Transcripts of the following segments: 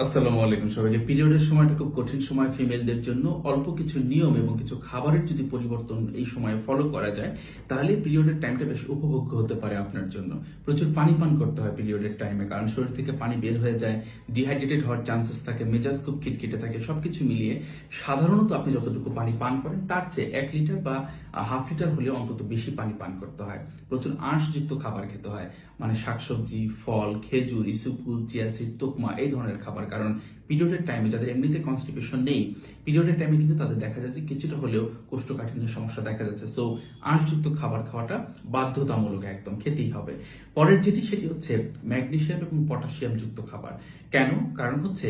আসসালামু আলাইকুম সবাইকে। পিরিয়ডের সময়টা খুব কঠিন সময় ফিমেলদের জন্য। অল্প কিছু নিয়ম এবং কিছু খাবারের যদি পরিবর্তন এই সময়ে ফলো করা যায়, তাহলে পিরিয়ডের টাইমটা বেশ উপভোগ্য হতে পারে আপনার জন্য। প্রচুর পানি পান করতে হয় পিরিয়ডের টাইমে, কারণ শরীর থেকে পানি বের হয়ে যায়, ডিহাইড্রেটেড হওয়ার চান্সেস থাকে, মেজাজ খুব খিটখিটে থাকে। সবকিছু মিলিয়ে সাধারণত আপনি যতটুকু পানি পান করেন তার চেয়ে 1 লিটার বা হাফ লিটার হলে অন্তত বেশি পানি পান করতে হয়। প্রচুর আঁশযুক্ত খাবার খেতে হয়, মানে শাকসবজি, ফল, খেজুর, ইসুপুল, চিয়া সিড, তোকমা, এই ধরনের খাবার। কারণ পিরিয়ডের টাইমে যাদের এমনিতে কনস্টিপেশন নেই, পিরিয়ডের টাইমে কিন্তু তাদের দেখা যাচ্ছে কিছুটা হলেও কোষ্ঠকাঠিন্যের সমস্যা দেখা যাচ্ছে। সো আঁশযুক্ত খাবার খাওয়াটা বাধ্যতামূলক, একদম খেতেই হবে। পরের সেটি হচ্ছে ম্যাগনেসিয়াম এবং পটাশিয়াম যুক্ত খাবার। কেন? কারণ হচ্ছে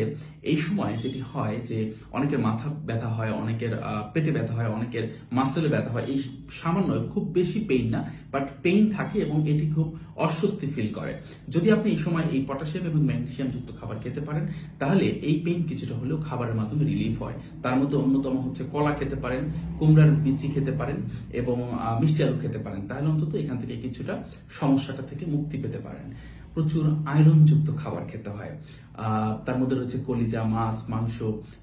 এই সময় যেটি হয় যে অনেকের মাথা ব্যথা হয়, অনেকের পেটে ব্যথা হয়, অনেকের মাসেলে ব্যথা হয়। এই সামান্য, খুব বেশি পেইন না, বাট পেইন থাকে এবং এটি খুব অস্বস্তি ফিল করে। যদি আপনি এই সময় এই পটাশিয়াম এবং ম্যাগনেসিয়াম যুক্ত খাবার খেতে পারেন, তাহলে এই পেইন কিছুটা হলেও খাবারের মাধ্যমে রিলিফ হয়। তার মধ্যে অন্যতম হচ্ছে কলা খেতে পারেন, কুমড়ার বিচি খেতে পারেন এবং মিষ্টি আলু খেতে পারেন। তাহলে অন্তত এখান থেকে কিছুটা সমস্যাটা থেকে মুক্তি পেতে পারেন। প্রচুর আয়রন যুক্ত খাবার খেতে হয়। তার মধ্যে রয়েছে কলিজা, মাছ, মাংস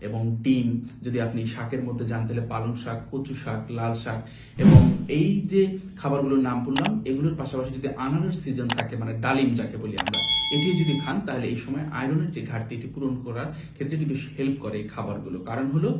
এবং ডিম। যদি আপনি শাকের মধ্যে যান তাহলে পালং শাক, কচু শাক, লাল শাক এবং এই যে খাবারগুলোর নাম বললাম, এগুলোর পাশাপাশি যদি আনারের সিজন থাকে, মানে ডালিম যাকে বলি আমরা, এটি যদি খান তাহলে এই সময় আয়রনের যে ঘাটতি এটি পূরণ করার ক্ষেত্রে এটি বেশ হেল্প করে এই খাবারগুলো। কারণ হলো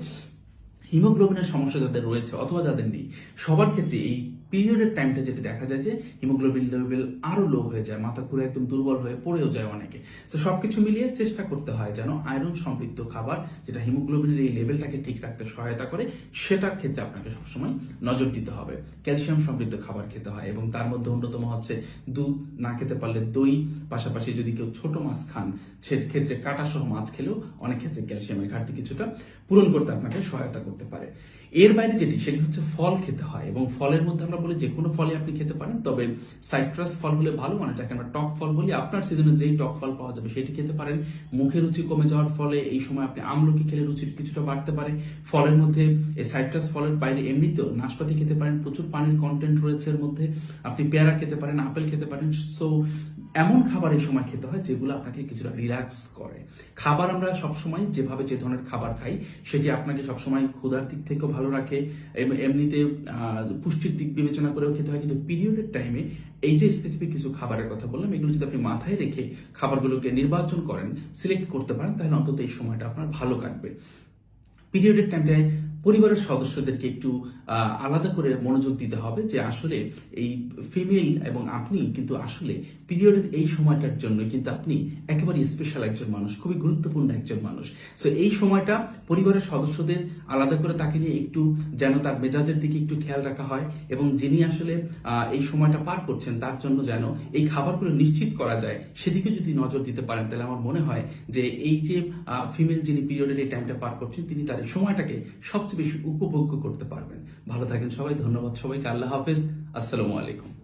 হিমোগ্লোবিনের সমস্যা যাদের রয়েছে অথবা যাদের নেই, সবার ক্ষেত্রে এই পিরিয়ডের টাইমটা যেটা দেখা যায় যে হিমোগ্লোবিন লেভেল আরো লো হয়ে যায়, মাথা ঘুরে একদম দুর্বল হয়ে পড়েও যায় অনেকে। তো সবকিছু মিলিয়ে চেষ্টা করতে হয় যেন আয়রন সমৃদ্ধ খাবার, যেটা হিমোগ্লোবিনের এই লেভেলটাকে ঠিক রাখতে সহায়তা করে, সেটার ক্ষেত্রে আপনাকে সবসময় নজর দিতে হবে। ক্যালসিয়াম সমৃদ্ধ খাবার খেতে হয় এবং তার মধ্যে অন্যতম হচ্ছে দুধ, না খেতে পারলে দই, পাশাপাশি যদি কেউ ছোট মাছ খান সেক্ষেত্রে কাঁটা সহ মাছ খেলেও অনেক ক্ষেত্রে ক্যালসিয়ামের ঘাটতি কিছুটা পূরণ করতে আপনাকে সহায়তা করতে পারে। এর বাইরে সেটি হচ্ছে ফল খেতে হয় এবং ফলের মধ্যে আমরা বলি যে কোনো ফলই আপনি খেতে পারেন, তবে সাইট্রাস ফল হলে ভালো, মানে যাকে আমরা টক ফল বলি। আপনার সিজনে যেই টক ফল পাওয়া যাবে সেটি খেতে পারেন। মুখে রুচি কমে যাওয়ার ফলে এই সময় আপনি আমলকি খেলে রুচির কিছুটা বাড়তে পারে। ফলের মধ্যে এই সাইট্রাস ফলের বাইরে এমনিতেও নাশপাতি খেতে পারেন, প্রচুর পানির কন্টেন্ট রয়েছে এর মধ্যে। আপনি পেয়ারা খেতে পারেন, আপেল খেতে পারেন। সো এমন খাবার এই সময় খেতে হয় যেগুলো আপনাকে কিছুটা রিল্যাক্স করে। খাবার আমরা সবসময় যেভাবে যে ধরনের খাবার খাই সেটি আপনাকে সবসময় ক্ষুধার দিক থেকেও ভালো রাখে, এমনিতে পুষ্টির দিক বিবেচনা করেও খেতে হয়। কিন্তু পিরিয়ডের টাইমে এই যে স্পেসিফিক কিছু খাবারের কথা বললাম, এগুলো যদি আপনি মাথায় রেখে খাবারগুলোকে নির্বাচন করেন, সিলেক্ট করতে পারেন, তাহলে অন্তত এই সময়টা আপনার ভালো কাটবে। পিরিয়ডের টাইমটায় পরিবারের সদস্যদেরকে একটু আলাদা করে মনোযোগ দিতে হবে যে আসলে এই ফিমেল এবং আপনি কিন্তু আসলে পিরিয়ডের এই সময়টার জন্য কিন্তু আপনি একেবারে স্পেশাল একজন মানুষ, খুবই গুরুত্বপূর্ণ একজন মানুষ। সো এই সময়টা পরিবারের সদস্যদের আলাদা করে তাকে নিয়ে একটু যেন তার মেজাজের দিকে একটু খেয়াল রাখা হয় এবং যিনি আসলে এই সময়টা পার করছেন তার জন্য যেন এই খাবারগুলো নিশ্চিত করা যায়, সেদিকে যদি নজর দিতে পারেন তাহলে আমার মনে হয় যে এই যে ফিমেল যিনি পিরিয়ডের এই টাইমটা পার করছেন তিনি তার এই সময়টাকে সবচেয়ে বেশি উপভোগ্য করতে পারবেন। ভালো থাকেন সবাই, ধন্যবাদ সবাইকে, আল্লাহ হাফেজ, আসসালামু আলাইকুম।